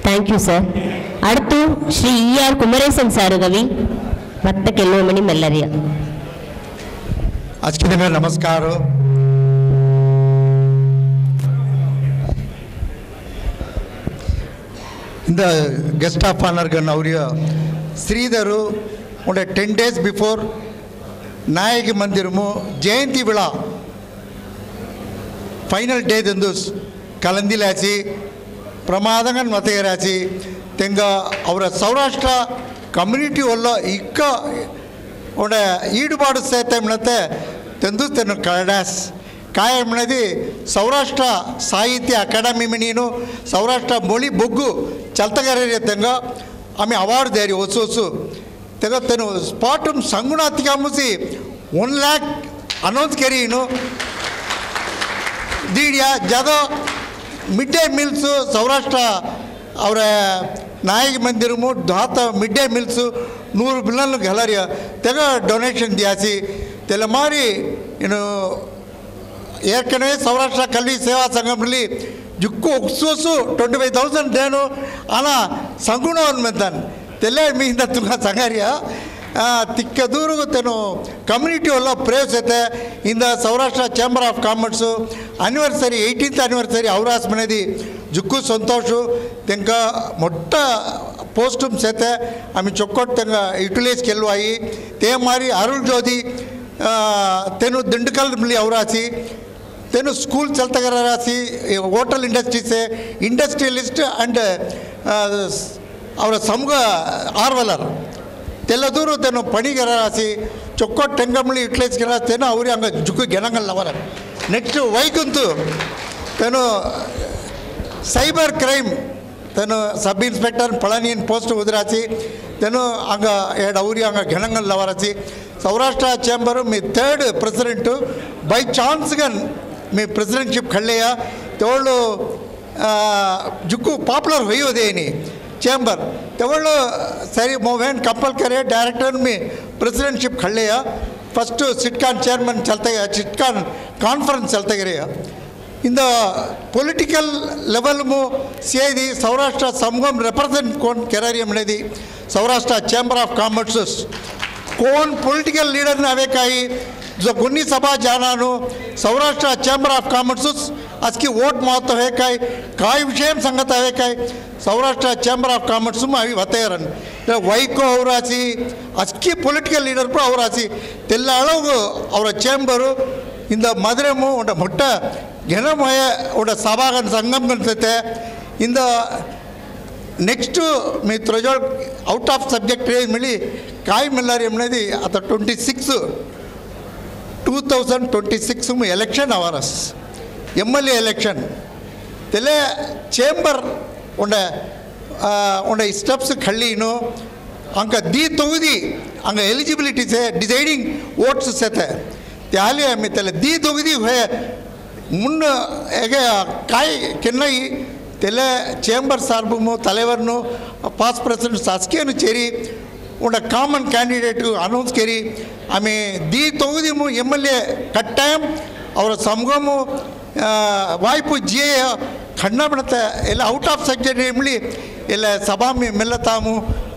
Thank you sir. അടുത്തു Shri ER Kumaresan സാറുകവി ಭತ್ತ ಕೆಲವಮಣಿ ಮೆಲ್ಲರಿಯ. आज के दिन नमस्कार. In the guest of honor Ganauria, Sridharu, on 10 days before Nayak Mandirmu, Jayanti Vila, final day Dendus, Kalandilachi, Pramadangan Materachi, Tenga, our Saurashtra community Ola Ika, on a Idubad Satamnate, Tendus Tenu Karadas. ಕಾಯಮ್ನದಿ Saurashtra ಸಾಹಿತ್ಯ academy ಮಿನೀನು Saurashtra ಮೊಳಿ ಬೊಗ್ಗು ಚಲ್ತಗಾರರಿಗೆ ತೆಂಗ ಆಮೆ award ದೇರಿ ಹೊಸು ತೆಗ ತೆನು ಸ್ಪಾಟಮ್ ಸಂಗುಣಾತಿಕ ಮುಸಿ 1 lakh ಅನೌನ್ಸ್ ಕೆರೀನು ದೀಡಿಯ ಜದ ಮಿಡ್ ಡೇ ಮೀಲ್ಸು ಸೌರಾಷ್ಟ್ರ ಅವರ ನಾಯಕ ಮಂದಿರಮು ದಾತ ಮಿಡ್ ಡೇ ಮೀಲ್ಸು 100 ಬಿಲ್ಲನ್ ಗೆಲರಿಯ ತೆಗ ಡೊನೇಷನ್ ದಿಯಾಸಿ ತೆಲಮಾರಿ ಏನು ಏಕನೇ ಸೌರಾಷ್ಟ್ರ ಕಲ್ವಿ ಸೇವಾ ಸಂಘಮಲ್ಲಿ ಜುಕ್ಕು ಒಕ್ಸೋಸು 25,000 ದೇನು ಅನ ಸಂಗುಣವನ್ನು ಮೆಂತಾನೆ ತೆಲೆ ಮೀಂದ ತುಂಗ ಸಂಗಾರಿಯ ತಿಕ್ಕ ದೂರು ತೆನು ಕಮ್ಯುನಿಟಿ ಎಲ್ಲ ಪ್ರೇರಿಸೈತೆ ಇಂದ Saurashtra chamber of commerce anniversary 18th anniversary ಔರಾಸ್ ಮನೆದಿ ಜುಕ್ಕು ಸಂತೋಷು ತೆಂಕ ಮೊಟ್ಟ ಪೋಸ್ಟುಮ್ ಸೇತೆ ಆಮಿ ಚೊಕ್ಕೊಟ್ಟು ತೆಂಗ ಯುಟಿಲೈಸ್ ಕೆಲ್ವಾಯಿ ತೇ ಮಾರಿ ಅರುಳ್ ಜೋದಿ तेनु दिंडकल मिली औरासी तेनु स्कूल चलतगर रासी होटल इंडस्ट्री से इंडस्ट्रियलिस्ट अंड और समूह आर्वलर तेलदूर तेनु पणिगर रासी चोक्को टेंगमली यूटिलैज कर तेनु अवरी अंग जुक्कु गेनंगल लवर नेक्स्ट वैकुंतु तेनु सैबर क्राइम तेनु सब इंस्पेक्टर पळनियन पोस्ट उदरासी तेनु अंग एड अवरी अंग गेनंगल लवरासी सौराष्ट्र चेंबर मी 3rd प्रेसिडेंट बै चांस गन मी प्रेसिडेंटशिप खल्लेया तोळु जुक्कु पॉपुलर होयोदेनी चेंबर तोळु सरी मोवेन कंपल करे डायरेक्टर मी प्रेसिडेंटशिप खल्लेया फर्स्ट सिटकान चेयरमैन चलते सिटकान कॉन्फ्रेंस चलते गरे इन द पॉलिटिकल लेवल मु सेदी सौराष्ट्र समूहम रिप्रेजेंट कोन केरारियम नेदी सौराष्ट्र चेंबर ऑफ कॉमर्स कौन पॉलिटिकल लीडर ने अवे काई जो गुन्नी सभा जानानु सौराष्ट्र चेंबर ऑफ कॉमर्स अस्की वोट महत्व है काय विषय संगत अवे काई सौराष्ट्र चेंबर ऑफ कॉमर्स में अभी बतेरन वैको औरासी अस्की पॉलिटिकल लीडर पर औरासी तेल्ल अलगु और चेंबर इंद मदुरैमु उंड मुट्ट ಘನಮಯ उंड सभागन संगम गणते इंद नेक्स्ट मी त्रजोल औट ऑफ सब्जेक्ट मिली काय मिल्लारी अम्मनेदी अत 2026 में इलेक्शन अवारस MLA इलेक्शन तेले चेंबर उंड स्टेप्स खल्लीनु अंक दी तोगदी अंक एलिजिबिलिटी से डिसाइडिंग वोट्स सेते त्याले मी तेले दी तोगदी है मुन्न हेगे काय केन्नई तेले चेंबर सार्बुमु तलेवरनु पास प्रेसिडेंट सास्कियनु चेरी उंड कामन कैंडिडेट अनौंस केरी आमे दी तोगदिमु MLA कट्टायम और समूहमु वाइपु जे खंडा बिडते एल औट ऑफ सब्जेक्ट मिली एल सभा में मिलतामु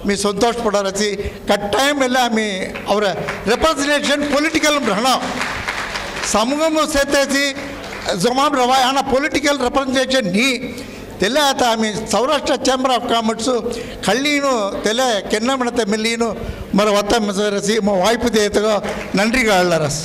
मी संतोष पड़ारसी कट्टायम एल मी और रिप्रेजेंटेशन पॉलिटिकल रहना समूहमु सेतेसी जमाम रवाय आना पॉलिटिकल रिप्रेजेंटेशन नी तेले आता आम्ही सौराष्ट्र चेंबर ऑफ कॉमर्स खल्लीनु तेले केन्ना मणते मिल्लीनु मर वत्त मसरसी वाइपु देतगा नंद्रिगा अल्लरस.